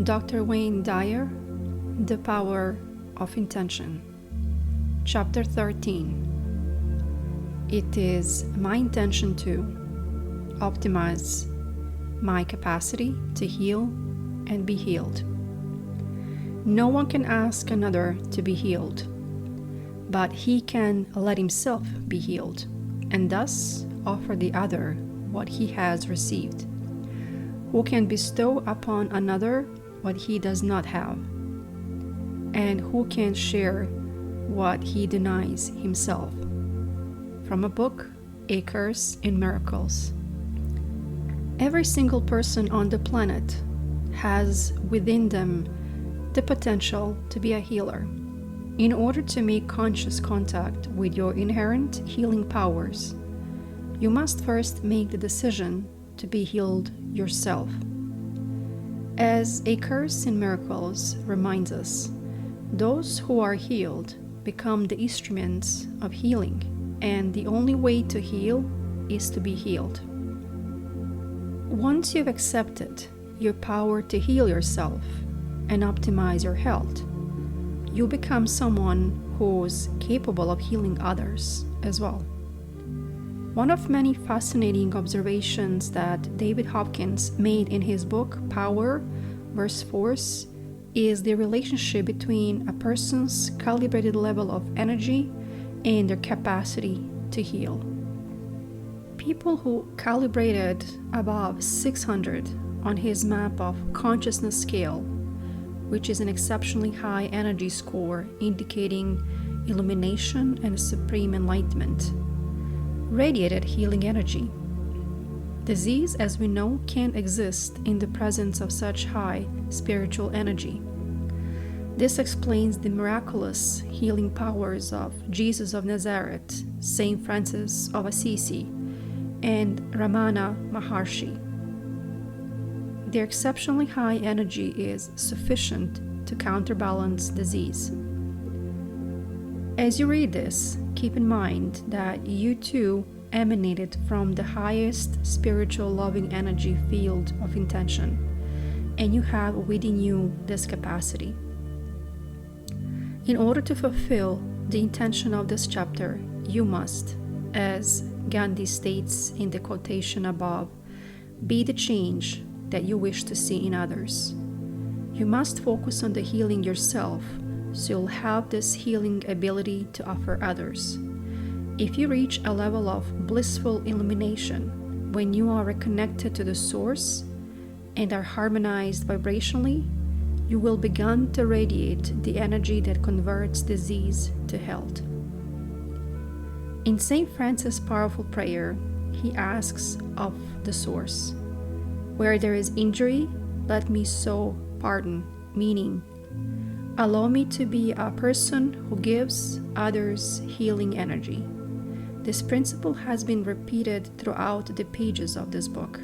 Dr. Wayne Dyer, The Power of Intention. Chapter 13. It is my intention to optimize my capacity to heal and be healed. No one can ask another to be healed, but he can let himself be healed, and thus offer the other what he has received. Who can bestow upon another what he does not have? And who can share what he denies himself? From a book, A Course in Miracles. Every single person on the planet has within them the potential to be a healer. In order to make conscious contact with your inherent healing powers, you must first make the decision to be healed yourself. As A Course in Miracles reminds us, those who are healed become the instruments of healing, and the only way to heal is to be healed. Once you've accepted your power to heal yourself and optimize your health, you become someone who's capable of healing others as well. One of many fascinating observations that David Hopkins made in his book Power vs. Force is the relationship between a person's calibrated level of energy and their capacity to heal. People who calibrated above 600 on his map of consciousness scale, which is an exceptionally high energy score indicating illumination and supreme enlightenment, radiated healing energy. Disease, as we know, can't exist in the presence of such high spiritual energy. This explains the miraculous healing powers of Jesus of Nazareth, Saint Francis of Assisi, and Ramana Maharshi. Their exceptionally high energy is sufficient to counterbalance disease. As you read this, keep in mind that you too emanated from the highest spiritual loving energy field of intention, and you have within you this capacity. In order to fulfill the intention of this chapter, you must, as Gandhi states in the quotation above, be the change that you wish to see in others. You must focus on the healing yourself, so you'll have this healing ability to offer others. If you reach a level of blissful illumination, when you are reconnected to the source and are harmonized vibrationally, you will begin to radiate the energy that converts disease to health. In St. Francis' powerful prayer, he asks of the source, "Where there is injury, let me sow pardon," meaning, allow me to be a person who gives others healing energy. This principle has been repeated throughout the pages of this book.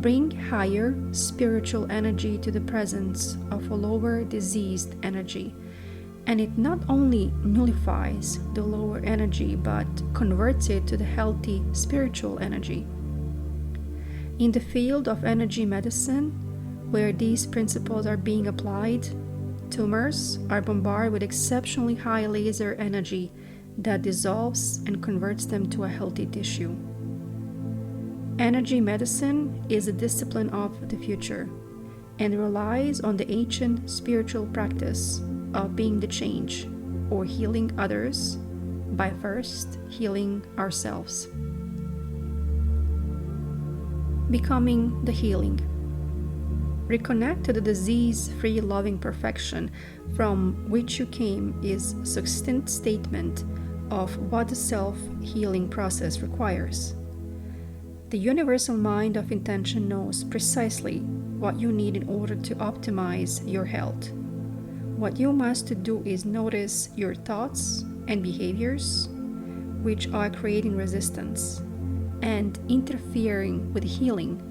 Bring higher spiritual energy to the presence of a lower diseased energy, and it not only nullifies the lower energy but converts it to the healthy spiritual energy. In the field of energy medicine, where these principles are being applied, tumors are bombarded with exceptionally high laser energy that dissolves and converts them to a healthy tissue. Energy medicine is a discipline of the future and relies on the ancient spiritual practice of being the change or healing others by first healing ourselves. Becoming the healing. Reconnect to the disease-free loving perfection from which you came is a succinct statement of what the self-healing process requires. The universal mind of intention knows precisely what you need in order to optimize your health. What you must do is notice your thoughts and behaviors, which are creating resistance and interfering with healing,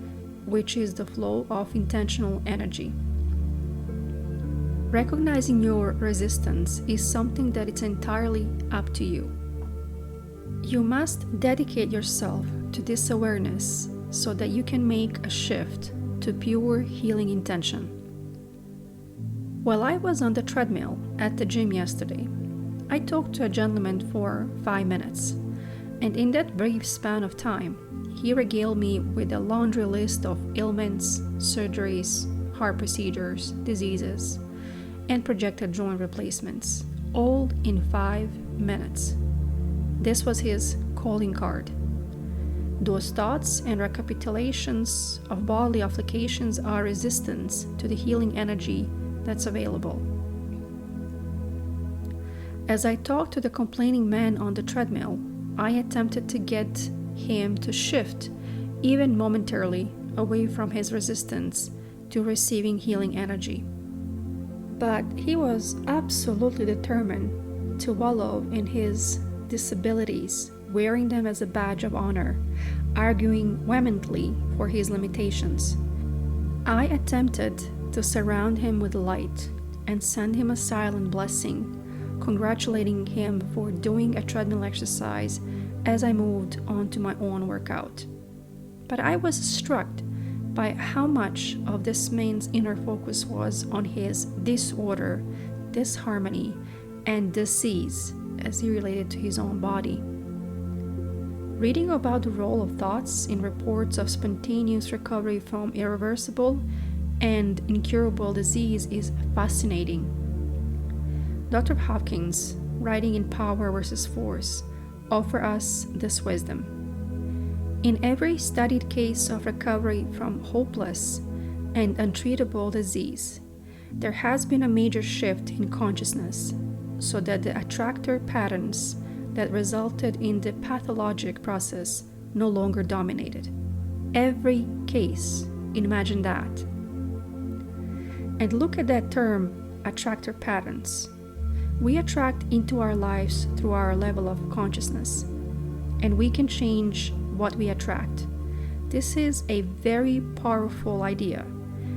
which is the flow of intentional energy. Recognizing your resistance is something that is entirely up to you. You must dedicate yourself to this awareness so that you can make a shift to pure healing intention. While I was on the treadmill at the gym yesterday, I talked to a gentleman for 5 minutes, and in that brief span of time, he regaled me with a laundry list of ailments, surgeries, heart procedures, diseases, and projected joint replacements, all in 5 minutes. This was his calling card. Those thoughts and recapitulations of bodily applications are resistance to the healing energy that's available. As I talked to the complaining man on the treadmill, I attempted to get him to shift, even momentarily, away from his resistance to receiving healing energy. But he was absolutely determined to wallow in his disabilities, wearing them as a badge of honor, arguing vehemently for his limitations. I attempted to surround him with light and send him a silent blessing, congratulating him for doing a treadmill exercise as I moved on to my own workout. But I was struck by how much of this man's inner focus was on his disorder, disharmony, and disease as he related to his own body. Reading about the role of thoughts in reports of spontaneous recovery from irreversible and incurable disease is fascinating. Dr. Hopkins, writing in Power versus Force, offers us this wisdom. In every studied case of recovery from hopeless and untreatable disease, there has been a major shift in consciousness so that the attractor patterns that resulted in the pathologic process no longer dominated. Every case, imagine that. And look at that term, attractor patterns. We attract into our lives through our level of consciousness, and we can change what we attract. This is a very powerful idea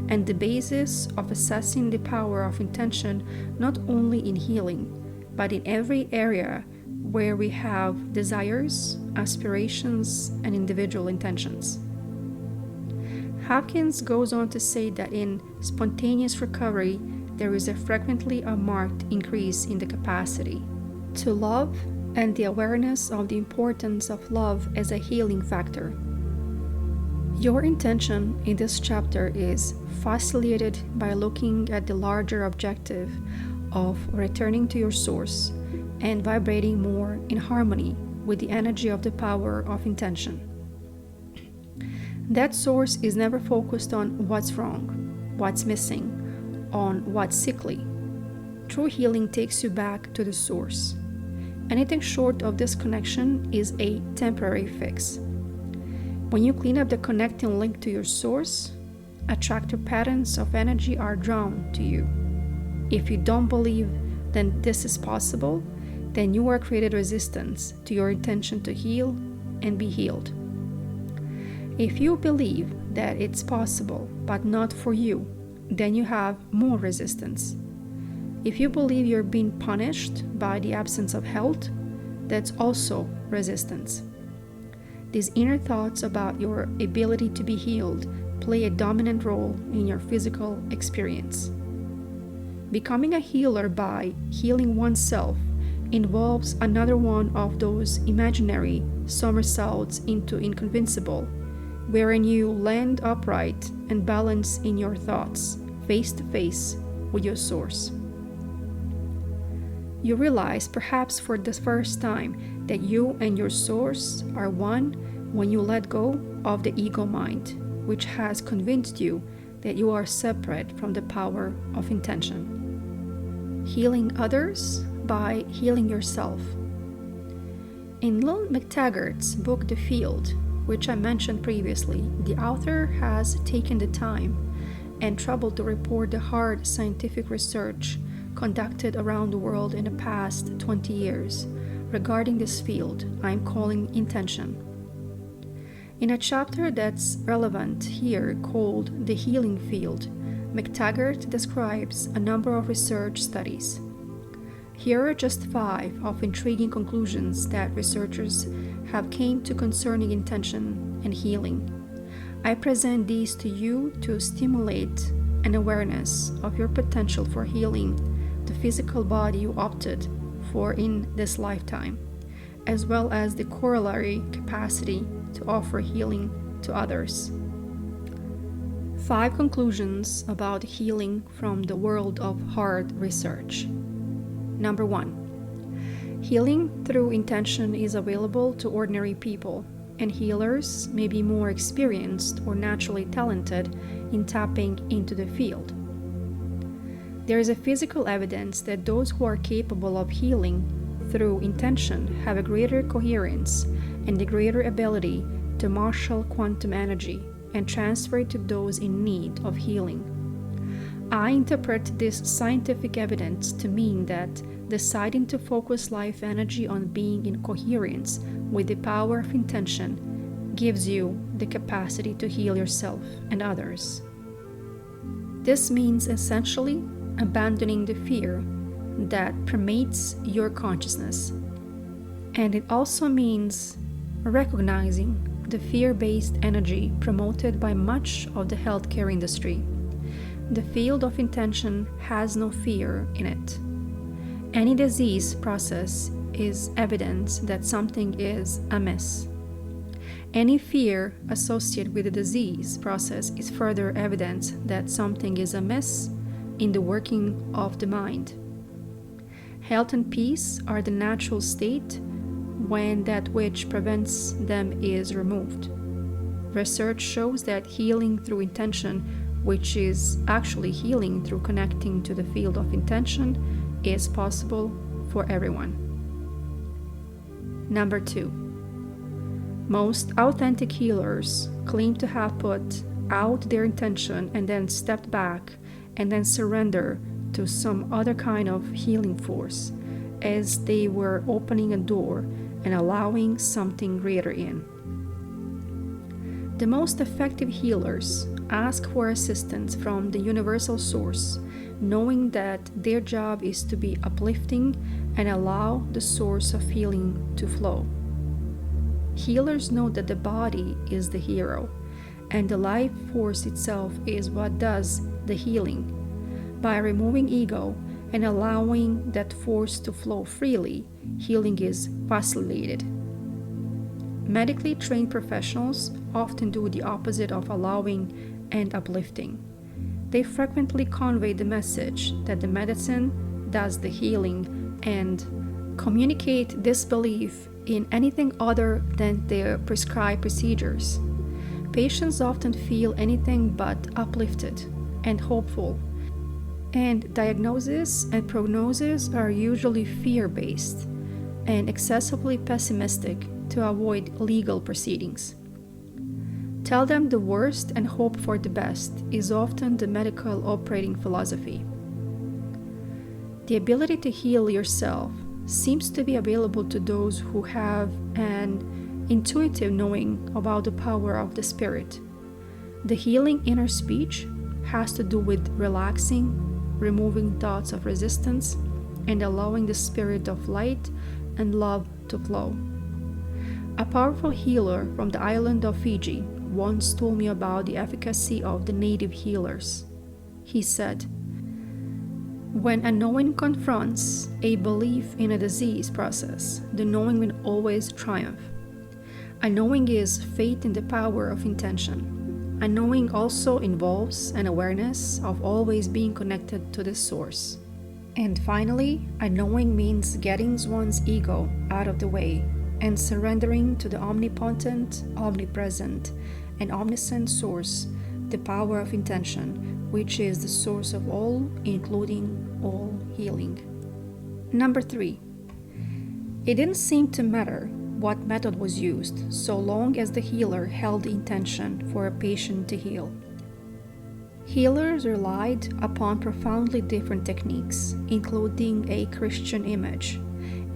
and the basis of assessing the power of intention not only in healing, but in every area where we have desires, aspirations, and individual intentions. Hopkins goes on to say that in spontaneous recovery, there is frequently a marked increase in the capacity to love and the awareness of the importance of love as a healing factor. Your intention in this chapter is facilitated by looking at the larger objective of returning to your source and vibrating more in harmony with the energy of the power of intention. That source is never focused on what's wrong, what's missing, on what's sickly. True healing takes you back to the source. Anything short of this connection is a temporary fix. When you clean up the connecting link to your source, attractor patterns of energy are drawn to you. If you don't believe that this is possible, then you are created resistance to your intention to heal and be healed. If you believe that it's possible but not for you, then you have more resistance. If you believe you're being punished by the absence of health, that's also resistance. These inner thoughts about your ability to be healed play a dominant role in your physical experience. Becoming a healer by healing oneself involves another one of those imaginary somersaults into inconvincible, wherein you land upright and balance in your thoughts, face to face with your source. You realize, perhaps for the first time, that you and your source are one when you let go of the ego mind, which has convinced you that you are separate from the power of intention. Healing others by healing yourself. In Lil McTaggart's book The Field, which I mentioned previously, the author has taken the time and trouble to report the hard scientific research conducted around the world in the past 20 years regarding this field I'm calling intention. In a chapter that's relevant here called The Healing Field, McTaggart describes a number of research studies. Here are just 5 of intriguing conclusions that researchers have came to concerning intention and healing. I present these to you to stimulate and awareness of your potential for healing the physical body you opted for in this lifetime, as well as the corollary capacity to offer healing to others. 5 conclusions about healing from the world of hard research. Number 1. Healing through intention is available to ordinary people, and healers may be more experienced or naturally talented in tapping into the field. There is a physical evidence that those who are capable of healing through intention have a greater coherence and a greater ability to marshal quantum energy and transfer it to those in need of healing. I interpret this scientific evidence to mean that deciding to focus life energy on being in coherence with the power of intention gives you the capacity to heal yourself and others. This means essentially abandoning the fear that permeates your consciousness. And it also means recognizing the fear-based energy promoted by much of the healthcare industry. The field of intention has no fear in it. Any disease process is evidence that something is amiss. Any fear associated with the disease process is further evidence that something is amiss in the working of the mind. Health and peace are the natural state when that which prevents them is removed. Research shows that healing through intention, which is actually healing through connecting to the field of intention, is possible for everyone. Number 2. Most authentic healers claim to have put out their intention and then stepped back and then surrender to some other kind of healing force as they were opening a door and allowing something greater in. The most effective healers ask for assistance from the universal source, knowing that their job is to be uplifting and allow the source of healing to flow. Healers know that the body is the hero, and the life force itself is what does the healing. By removing ego and allowing that force to flow freely, healing is facilitated. Medically trained professionals often do the opposite of allowing and uplifting. They frequently convey the message that the medicine does the healing and communicate disbelief in anything other than their prescribed procedures. Patients often feel anything but uplifted and hopeful, and diagnosis and prognosis are usually fear-based and excessively pessimistic to avoid legal proceedings. Tell them the worst and hope for the best is often the medical operating philosophy. The ability to heal yourself seems to be available to those who have an intuitive knowing about the power of the spirit. The healing inner speech has to do with relaxing, removing thoughts of resistance, and allowing the spirit of light and love to flow. A powerful healer from the island of Fiji once told me about the efficacy of the native healers. He said, "When a knowing confronts a belief in a disease process, the knowing will always triumph. A knowing is faith in the power of intention. A knowing also involves an awareness of always being connected to the source. And finally, a knowing means getting one's ego out of the way and surrendering to the omnipotent, omnipresent, and omniscient source, the power of intention, which is the source of all, including all healing." Number 3. It didn't seem to matter what method was used, so long as the healer held the intention for a patient to heal. Healers relied upon profoundly different techniques, including a Christian image,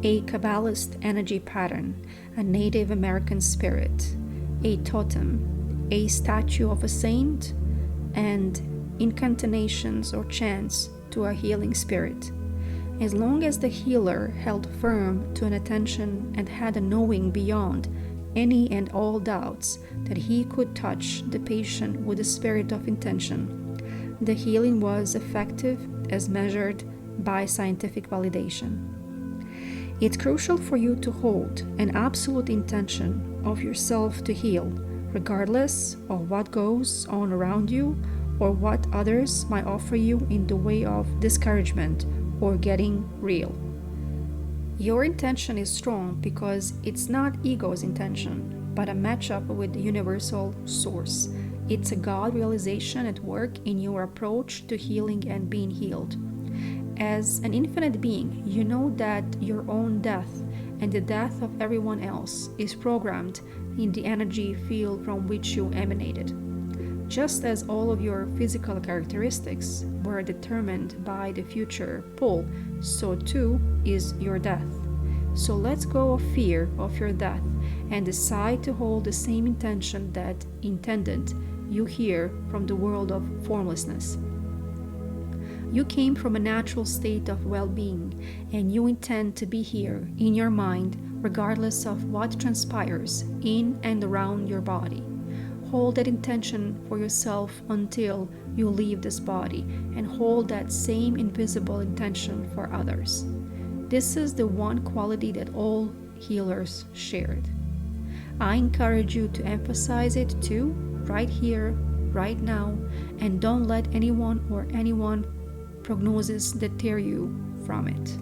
a Kabbalist energy pattern, a Native American spirit, a totem, a statue of a saint, and incantations or chants to a healing spirit. As long as the healer held firm to an attention and had a knowing beyond any and all doubts that he could touch the patient with the spirit of intention, The healing was effective as measured by scientific validation. It's crucial for you to hold an absolute intention of yourself to heal, regardless of what goes on around you or what others might offer you in the way of discouragement or getting real. Your intention is strong because it's not ego's intention, but a matchup with the universal source. It's a God realization at work in your approach to healing and being healed. As an infinite being, you know that your own death and the death of everyone else is programmed in the energy field from which you emanated. Just as all of your physical characteristics were determined by the future pull, so too is your death. So let's go of fear of your death and decide to hold the same intention that intended you here from the world of formlessness. You came from a natural state of well-being, and you intend to be here in your mind regardless of what transpires in and around your body. Hold that intention for yourself until you leave this body, and hold that same invisible intention for others. This is the one quality that all healers shared. I encourage you to emphasize it too, right here, right now, and don't let anyone or anyone prognosis deter you from it.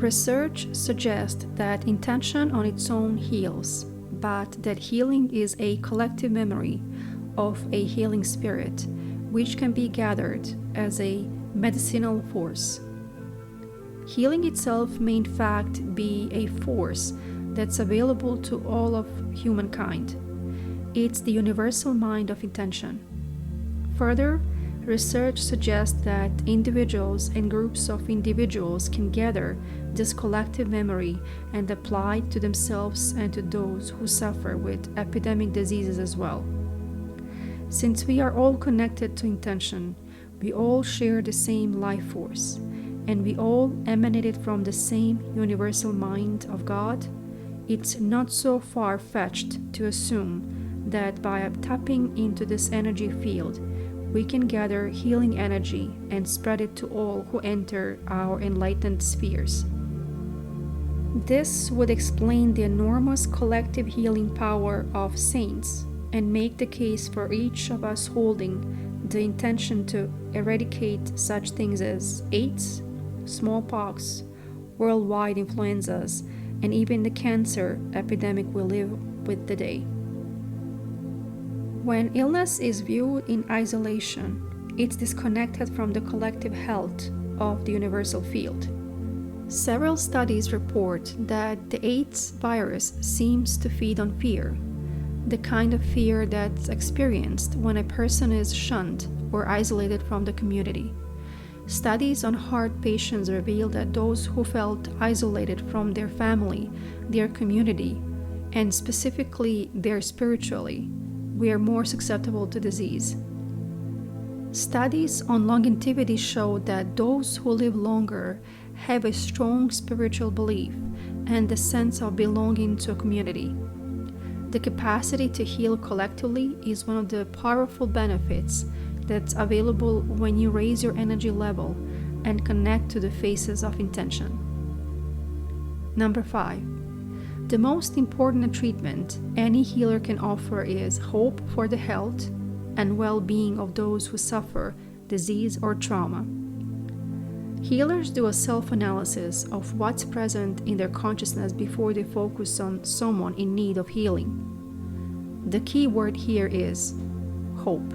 Research suggests that intention on its own heals, but that healing is a collective memory of a healing spirit, which can be gathered as a medicinal force. Healing itself may in fact be a force that's available to all of humankind. It's the universal mind of intention. Further, research suggests that individuals and groups of individuals can gather this collective memory and apply it to themselves and to those who suffer with epidemic diseases as well. Since we are all connected to intention, we all share the same life force, and we all emanated from the same universal mind of God, it's not so far-fetched to assume that by tapping into this energy field, we can gather healing energy and spread it to all who enter our enlightened spheres. This would explain the enormous collective healing power of saints and make the case for each of us holding the intention to eradicate such things as AIDS, smallpox, worldwide influenzas, and even the cancer epidemic we live with today. When illness is viewed in isolation, it's disconnected from the collective health of the universal field. Several studies report that the AIDS virus seems to feed on fear, the kind of fear that's experienced when a person is shunned or isolated from the community. Studies on heart patients reveal that those who felt isolated from their family, their community, and specifically their spiritually, were more susceptible to disease. Studies on longevity show that those who live longer have a strong spiritual belief and a sense of belonging to a community. The capacity to heal collectively is one of the powerful benefits that's available when you raise your energy level and connect to the phases of intention. Number 5. The most important treatment any healer can offer is hope for the health and well-being of those who suffer disease or trauma. Healers do a self-analysis of what's present in their consciousness before they focus on someone in need of healing. The key word here is hope.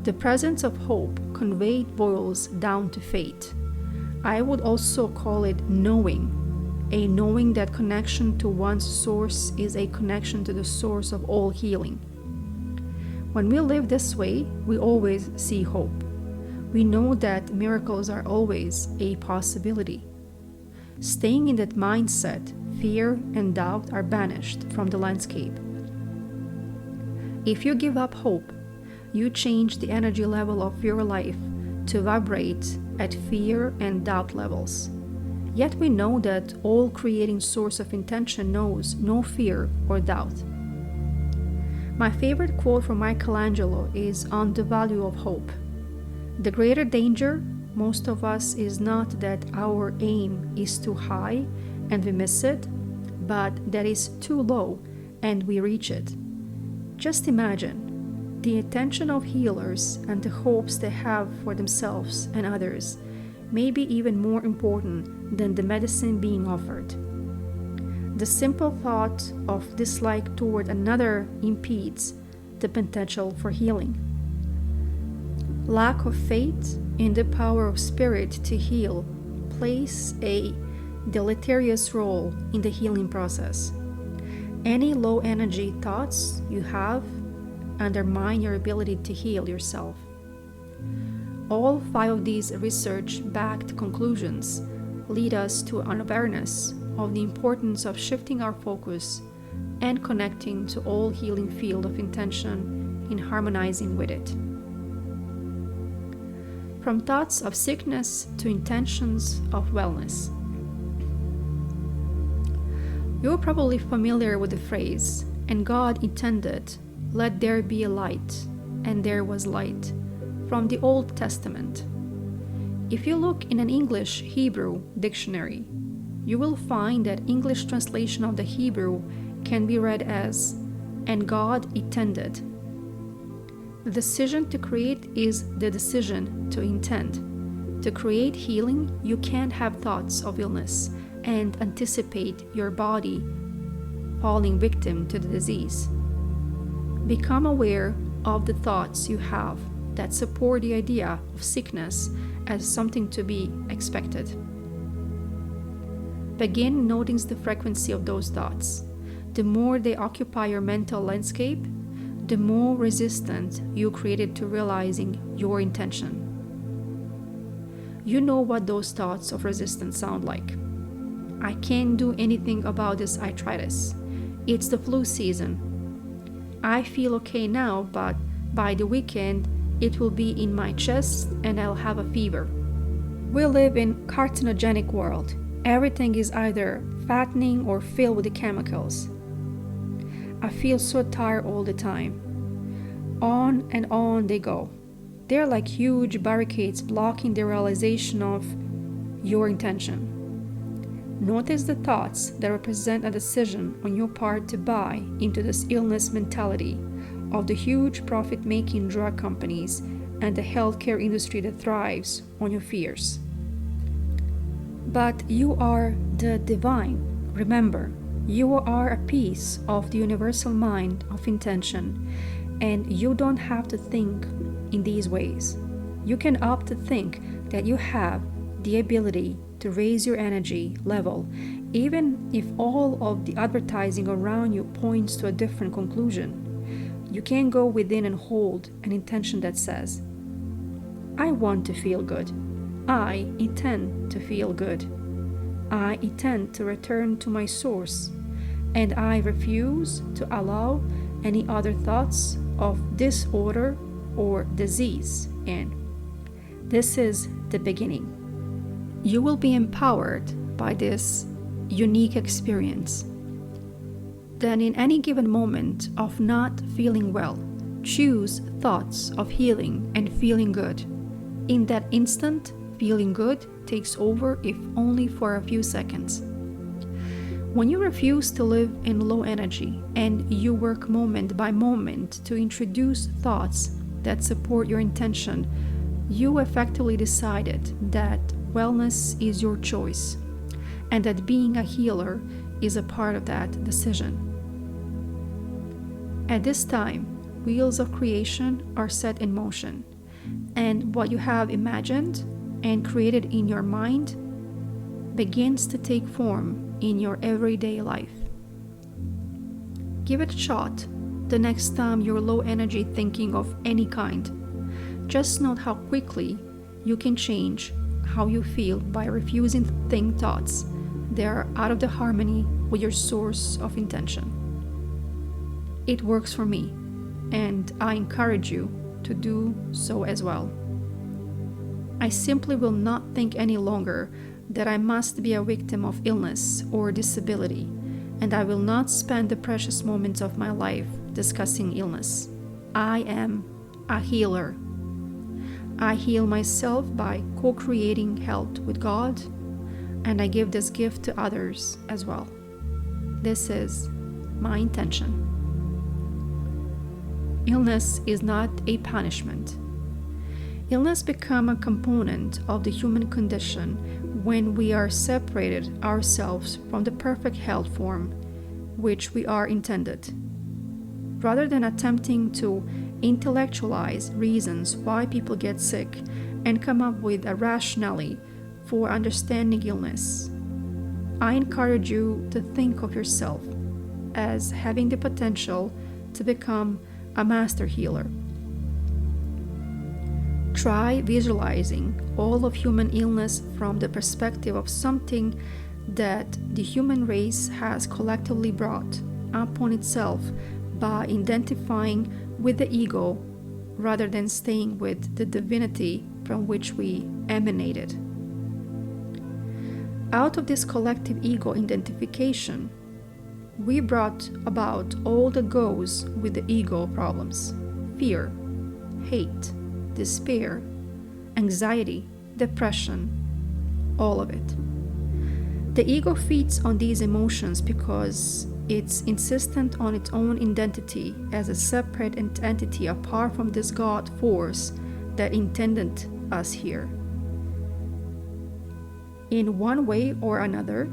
The presence of hope conveyed boils down to faith. I would also call it knowing, a knowing that connection to one's source is a connection to the source of all healing. When we live this way, we always see hope. We know that miracles are always a possibility. Staying in that mindset, fear and doubt are banished from the landscape. If you give up hope, you change the energy level of your life to vibrate at fear and doubt levels. Yet we know that all creating source of intention knows no fear or doubt. My favorite quote from Michelangelo is on the value of hope. The greater danger, most of us, is not that our aim is too high and we miss it, but that is too low and we reach it. Just imagine the intention of healers and the hopes they have for themselves and others may be even more important than the medicine being offered. The simple thought of dislike toward another impedes the potential for healing. Lack of faith in the power of spirit to heal plays a deleterious role in the healing process. Any low energy thoughts you have undermine your ability to heal yourself. All 5 of these research-backed conclusions lead us to an awareness of the importance of shifting our focus and connecting to all healing field of intention in harmonizing with it. From thoughts of sickness to intentions of wellness. You're probably familiar with the phrase, "And God intended, let there be a light, and there was light," from the Old Testament. If you look in an English Hebrew dictionary, you will find that English translation of the Hebrew can be read as, "And God intended." The decision to create is the decision to intend. To create healing, you can't have thoughts of illness and anticipate your body falling victim to the disease. Become aware of the thoughts you have that support the idea of sickness as something to be expected. Begin noticing the frequency of those thoughts. The more they occupy your mental landscape, the more resistant you created to realizing your intention. You know what those thoughts of resistance sound like. I can't do anything about this arthritis. It's the flu season. I feel okay now, but by the weekend it will be in my chest and I'll have a fever. We live in a carcinogenic world. Everything is either fattening or filled with the chemicals. I feel so tired all the time. On and on they go. They're like huge barricades blocking the realization of your intention. Notice the thoughts that represent a decision on your part to buy into this illness mentality of the huge profit-making drug companies and the healthcare industry that thrives on your fears. But you are the divine. Remember, you are a piece of the universal mind of intention, and you don't have to think in these ways. You can opt to think that you have the ability to raise your energy level, even if all of the advertising around you points to a different conclusion. You can go within and hold an intention that says, "I want to feel good. I intend to feel good. I intend to return to my source, and I refuse to allow any other thoughts of disorder or disease in." This is the beginning. You will be empowered by this unique experience. Then in any given moment of not feeling well, choose thoughts of healing and feeling good. In that instant, feeling good takes over, if only for a few seconds. When you refuse to live in low energy and you work moment by moment to introduce thoughts that support your intention, you effectively decided that wellness is your choice, and that being a healer is a part of that decision. At this time, wheels of creation are set in motion, and what you have imagined and created in your mind begins to take form in your everyday life. Give it a shot the next time you're low energy thinking of any kind. Just note how quickly you can change how you feel by refusing to think thoughts that are out of the harmony with your source of intention. It works for me, and I encourage you to do so as well. I simply will not think any longer that I must be a victim of illness or disability, and I will not spend the precious moments of my life discussing illness. I am a healer. I heal myself by co-creating health with God, and I give this gift to others as well. This is my intention. Illness is not a punishment. Illness becomes a component of the human condition when we are separated ourselves from the perfect health form which we are intended. Rather than attempting to intellectualize reasons why people get sick and come up with a rationale for understanding illness, I encourage you to think of yourself as having the potential to become a master healer. Try visualizing all of human illness from the perspective of something that the human race has collectively brought upon itself by identifying with the ego rather than staying with the divinity from which we emanated. Out of this collective ego identification, we brought about all that goes with the ego problems: fear, hate, despair, anxiety, depression, all of it. The ego feeds on these emotions because it's insistent on its own identity as a separate entity apart from this God force that intended us here. In one way or another,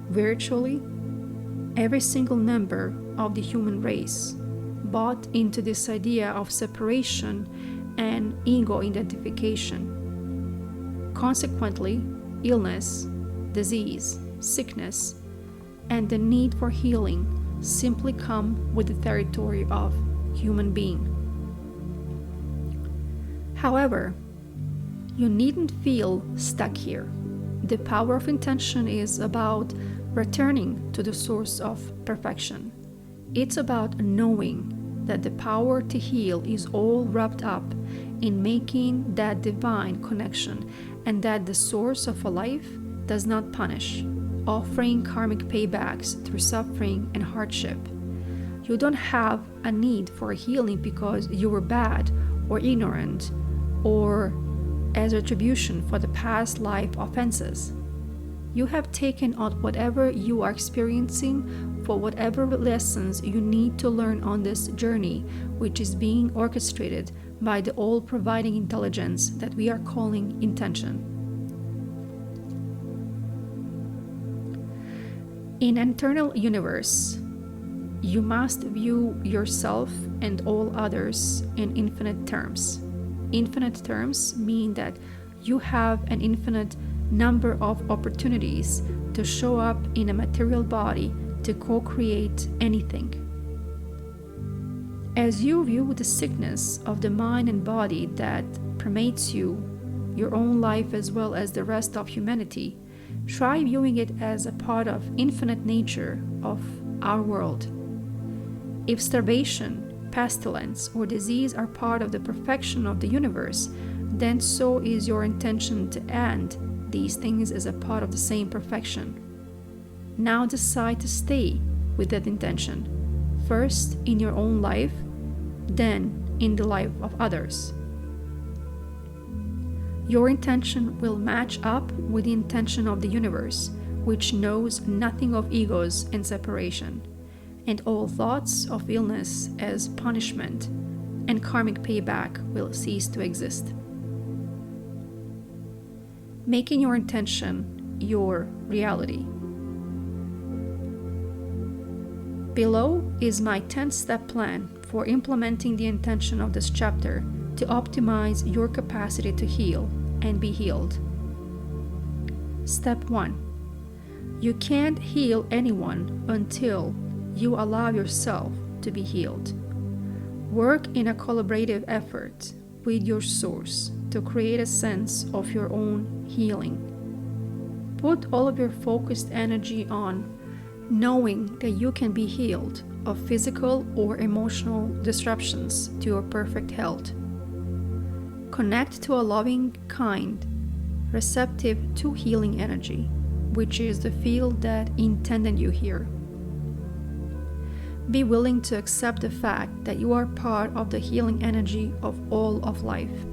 virtually every single member of the human race bought into this idea of separation and ego identification. Consequently, illness, disease, sickness, and the need for healing simply come with the territory of human being. However, you needn't feel stuck here. The power of intention is about returning to the source of perfection. It's about knowing that the power to heal is all wrapped up in making that divine connection, and that the source of a life does not punish, offering karmic paybacks through suffering and hardship. You don't have a need for healing because you were bad or ignorant or as retribution for the past life offenses. You have taken out whatever you are experiencing for whatever lessons you need to learn on this journey, which is being orchestrated by the all-providing intelligence that we are calling intention. In an eternal universe, you must view yourself and all others in infinite terms. Infinite terms mean that you have an infinite number of opportunities to show up in a material body to co-create anything. As you view the sickness of the mind and body that permeates you, your own life as well as the rest of humanity, try viewing it as a part of infinite nature of our world. If starvation, pestilence, or disease are part of the perfection of the universe, then so is your intention to end these things as a part of the same perfection. Now decide to stay with that intention, first in your own life, then in the life of others. Your intention will match up with the intention of the universe, which knows nothing of egos and separation, and all thoughts of illness as punishment and karmic payback will cease to exist. Making your intention your reality. Below is my 10-step plan for implementing the intention of this chapter to optimize your capacity to heal and be healed. Step 1. You can't heal anyone until you allow yourself to be healed. Work in a collaborative effort with your source to create a sense of your own healing. Put all of your focused energy on knowing that you can be healed of physical or emotional disruptions to your perfect health. Connect to a loving, kind, receptive to healing energy, which is the field that intended you here. Be willing to accept the fact that you are part of the healing energy of all of life.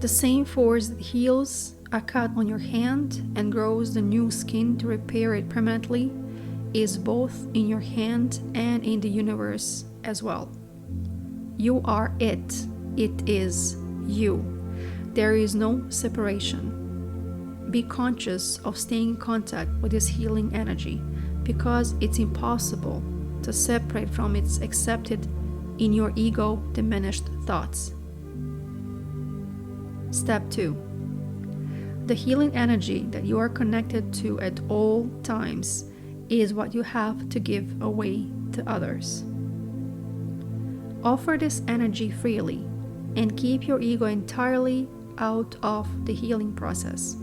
The same force that heals a cut on your hand and grows the new skin to repair it permanently is both in your hand and in the universe as well. You are it. It is you. There is no separation. Be conscious of staying in contact with this healing energy because it's impossible to separate from its accepted in your ego diminished thoughts. Step 2. The healing energy that you are connected to at all times is what you have to give away to others. Offer this energy freely and keep your ego entirely out of the healing process.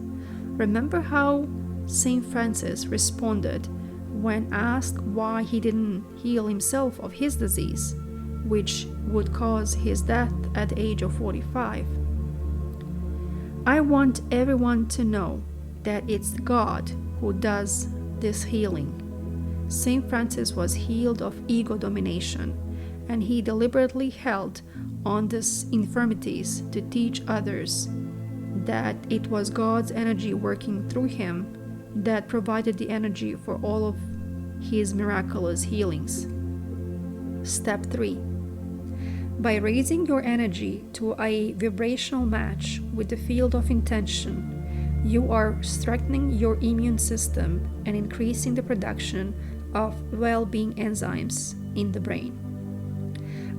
Remember how St. Francis responded when asked why he didn't heal himself of his disease, which would cause his death at the age of 45. I want everyone to know that it's God who does this healing. St. Francis was healed of ego domination, and he deliberately held on these infirmities to teach others that it was God's energy working through him that provided the energy for all of his miraculous healings. Step 3. By raising your energy to a vibrational match with the field of intention, you are strengthening your immune system and increasing the production of well-being enzymes in the brain.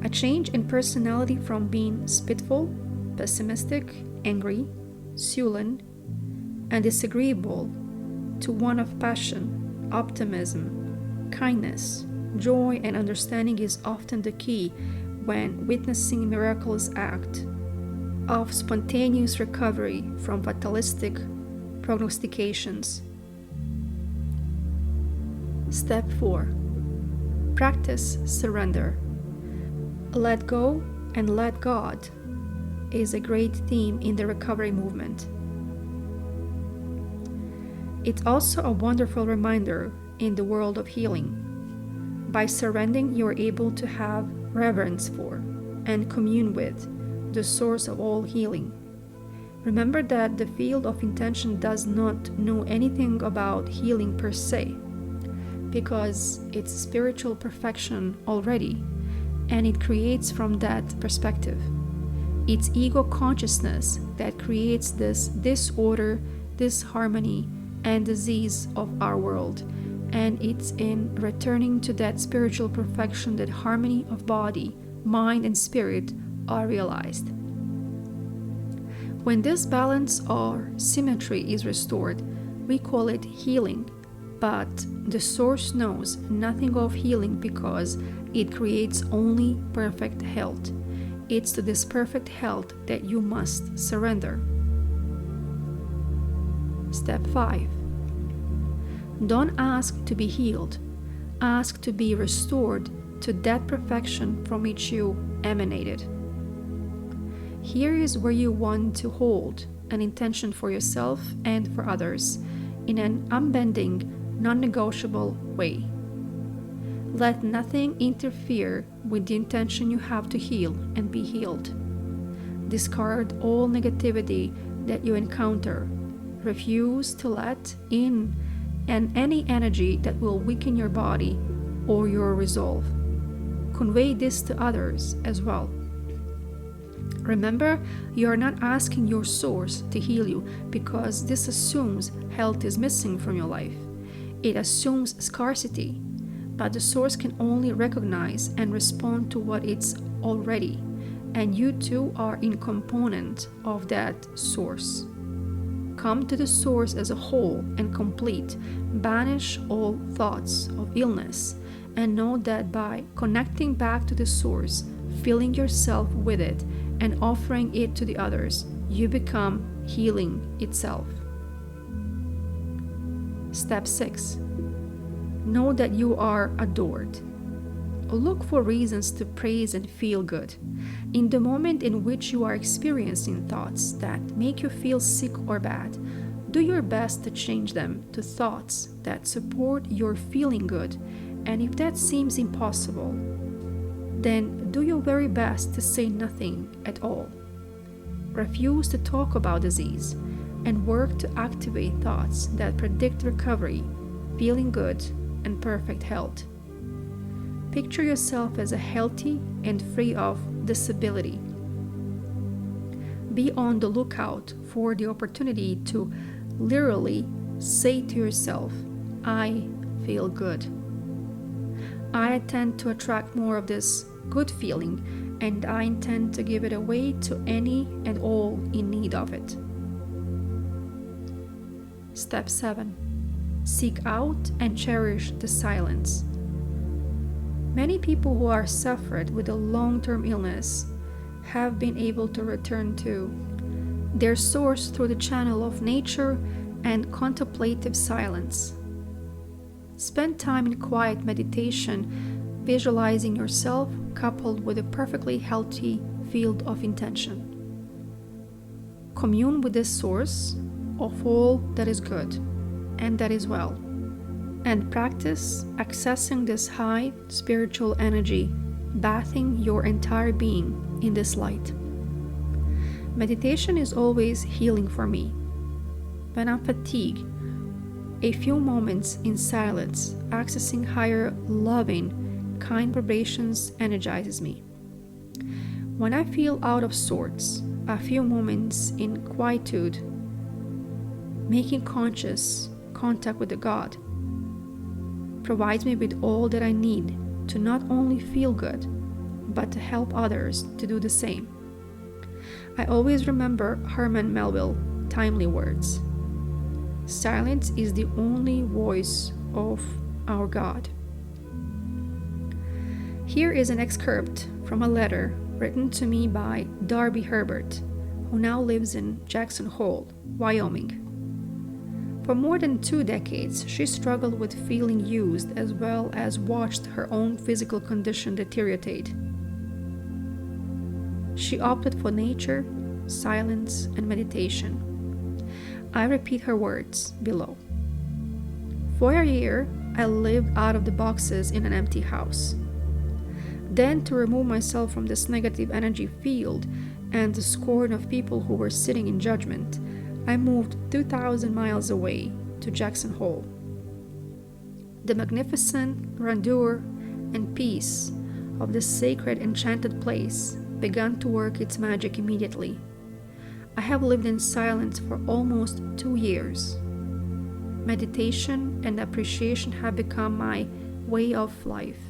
A change in personality from being spiteful, pessimistic, angry, sullen, and disagreeable to one of passion, optimism, kindness, joy, and understanding is often the key when witnessing a miraculous act of spontaneous recovery from fatalistic prognostications. Step 4. Practice surrender. Let go and let God is a great theme in the recovery movement. It's also a wonderful reminder in the world of healing. By surrendering, you are able to have reverence for and commune with the source of all healing. Remember that the field of intention does not know anything about healing per se, because it's spiritual perfection already, and it creates from that perspective. It's ego consciousness that creates this disorder, disharmony, and disease of our world. And it's in returning to that spiritual perfection that harmony of body, mind, and spirit are realized. When this balance or symmetry is restored, we call it healing. But the source knows nothing of healing because it creates only perfect health. It's to this perfect health that you must surrender. Step 5. Don't ask to be healed. Ask to be restored to that perfection from which you emanated. Here is where you want to hold an intention for yourself and for others in an unbending, non-negotiable way. Let nothing interfere with the intention you have to heal and be healed. Discard all negativity that you encounter. Refuse to let in and any energy that will weaken your body or your resolve. Convey this to others as well. Remember, you are not asking your source to heal you because this assumes health is missing from your life. It assumes scarcity, but the source can only recognize and respond to what it's already, and you too are a component of that source. Come to the source as a whole and complete. Banish all thoughts of illness and know that by connecting back to the source, filling yourself with it, and offering it to the others, you become healing itself. Step 6. Know that you are adored. Look for reasons to praise and feel good. In the moment in which you are experiencing thoughts that make you feel sick or bad, do your best to change them to thoughts that support your feeling good, and if that seems impossible, then do your very best to say nothing at all. refuse to talk about disease, and work to activate thoughts that predict recovery, feeling good, and perfect health. Picture yourself as a healthy and free of disability. Be on the lookout for the opportunity to literally say to yourself, I feel good. I tend to attract more of this good feeling, and I intend to give it away to any and all in need of it. Step 7. Seek out and cherish the silence. Many people who are suffered with a long-term illness have been able to return to their source through the channel of nature and contemplative silence. Spend time in quiet meditation, visualizing yourself coupled with a perfectly healthy field of intention. Commune with this source of all that is good and that is well, and practice accessing this high spiritual energy, bathing your entire being in this light. Meditation is always healing for me. When I'm fatigued, a few moments in silence, accessing higher, loving, kind vibrations energizes me. When I feel out of sorts, a few moments in quietude, making conscious contact with the God, provides me with all that I need to not only feel good, but to help others to do the same. I always remember Herman Melville's timely words. Silence is the only voice of our God. Here is an excerpt from a letter written to me by Darby Herbert, who now lives in Jackson Hole, Wyoming. For more than 2 decades, she struggled with feeling used as well as watched her own physical condition deteriorate. She opted for nature, silence, and meditation. I repeat her words below. For a year, I lived out of the boxes in an empty house. Then, to remove myself from this negative energy field and the scorn of people who were sitting in judgment, I moved 2,000 miles away to Jackson Hole. The magnificent grandeur and peace of this sacred enchanted place began to work its magic immediately. I have lived in silence for almost 2 years. Meditation and appreciation have become my way of life.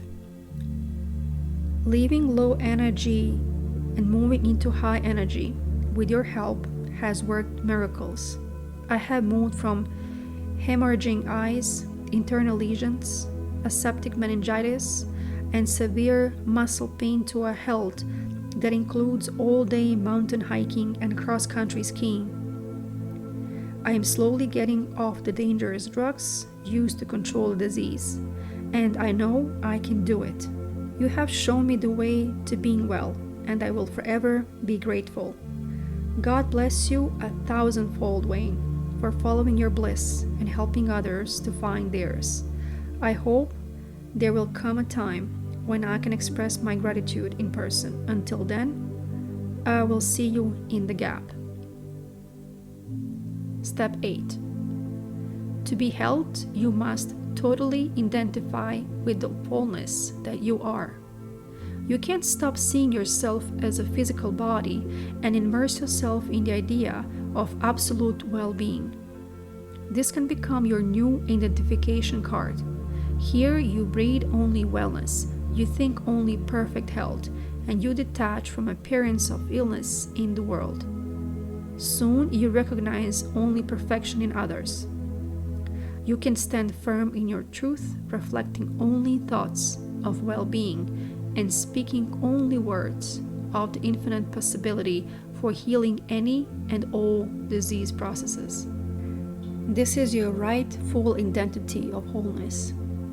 Leaving low energy and moving into high energy with your help has worked miracles. I have moved from hemorrhaging eyes, internal lesions, a septic meningitis, and severe muscle pain to a health that includes all-day mountain hiking and cross-country skiing. I am slowly getting off the dangerous drugs used to control the disease, and I know I can do it. You have shown me the way to being well, and I will forever be grateful. God bless you 1,000-fold, Wayne, for following your bliss and helping others to find theirs. I hope there will come a time when I can express my gratitude in person. Until then, I will see you in the gap. Step 8. To be held, you must totally identify with the wholeness that you are. You can't stop seeing yourself as a physical body and immerse yourself in the idea of absolute well-being. This can become your new identification card. Here you breathe only wellness, you think only perfect health, and you detach from appearance of illness in the world. Soon you recognize only perfection in others. You can stand firm in your truth, reflecting only thoughts of well-being and speaking only words of the infinite possibility for healing any and all disease processes. This is your rightful identity of wholeness,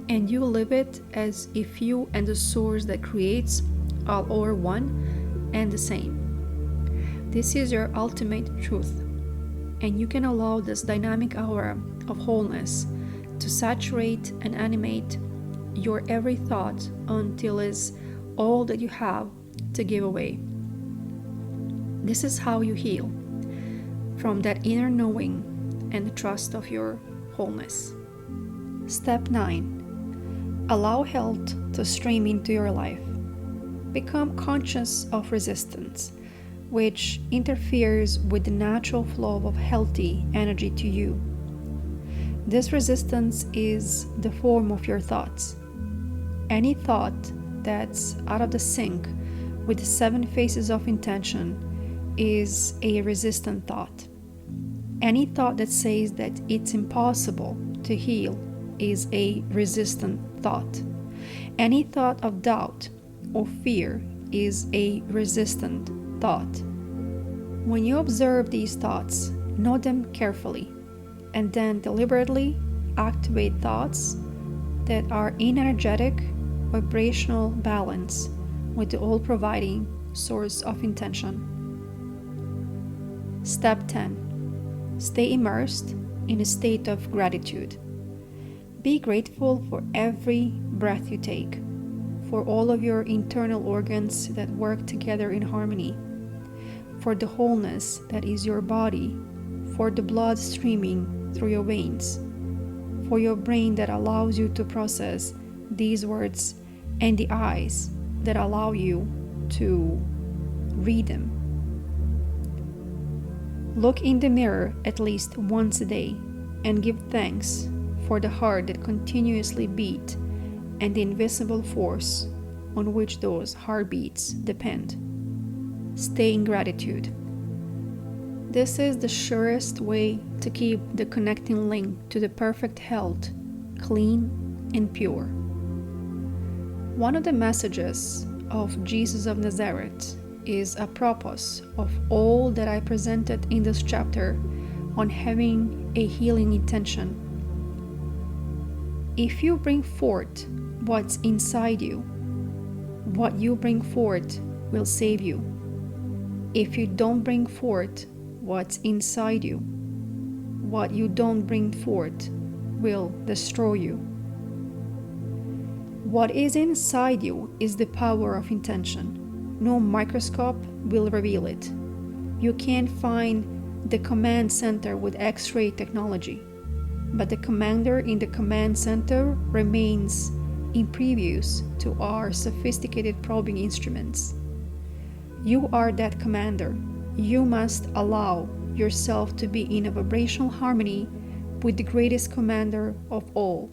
and you live it as if you and the source that creates all are one and the same. This is your ultimate truth, and you can allow this dynamic aura of wholeness to saturate and animate your every thought until it's all that you have to give away. This is how you heal, from that inner knowing and the trust of your wholeness. Step 9. Allow health to stream into your life. Become conscious of resistance, which interferes with the natural flow of healthy energy to you. This resistance is the form of your thoughts. Any thought that's out of the sync with the 7 phases of intention is a resistant thought. Any thought that says that it's impossible to heal is a resistant thought. Any thought of doubt or fear is a resistant thought. When you observe these thoughts, note them carefully, and then deliberately activate thoughts that are in energetic, vibrational balance with the all-providing source of intention. Step 10. Stay immersed in a state of gratitude. Be grateful for every breath you take, for all of your internal organs that work together in harmony, for the wholeness that is your body, for the blood streaming through your veins, for your brain that allows you to process these words, and the eyes that allow you to read them. Look in the mirror at least once a day and give thanks for the heart that continuously beats and the invisible force on which those heartbeats depend. Stay in gratitude. This is the surest way to keep the connecting link to the perfect health clean and pure. One of the messages of Jesus of Nazareth is apropos of all that I presented in this chapter on having a healing intention. If you bring forth what's inside you, what you bring forth will save you. If you don't bring forth what's inside you, what you don't bring forth will destroy you. What is inside you is the power of intention. No microscope will reveal it. You can't find the command center with X-ray technology, but the commander in the command center remains impervious to our sophisticated probing instruments. You are that commander. You must allow yourself to be in a vibrational harmony with the greatest commander of all,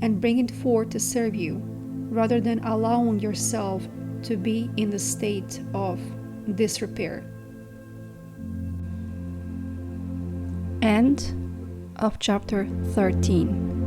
and bring it forth to serve you, rather than allowing yourself to be in the state of disrepair. End of chapter 13.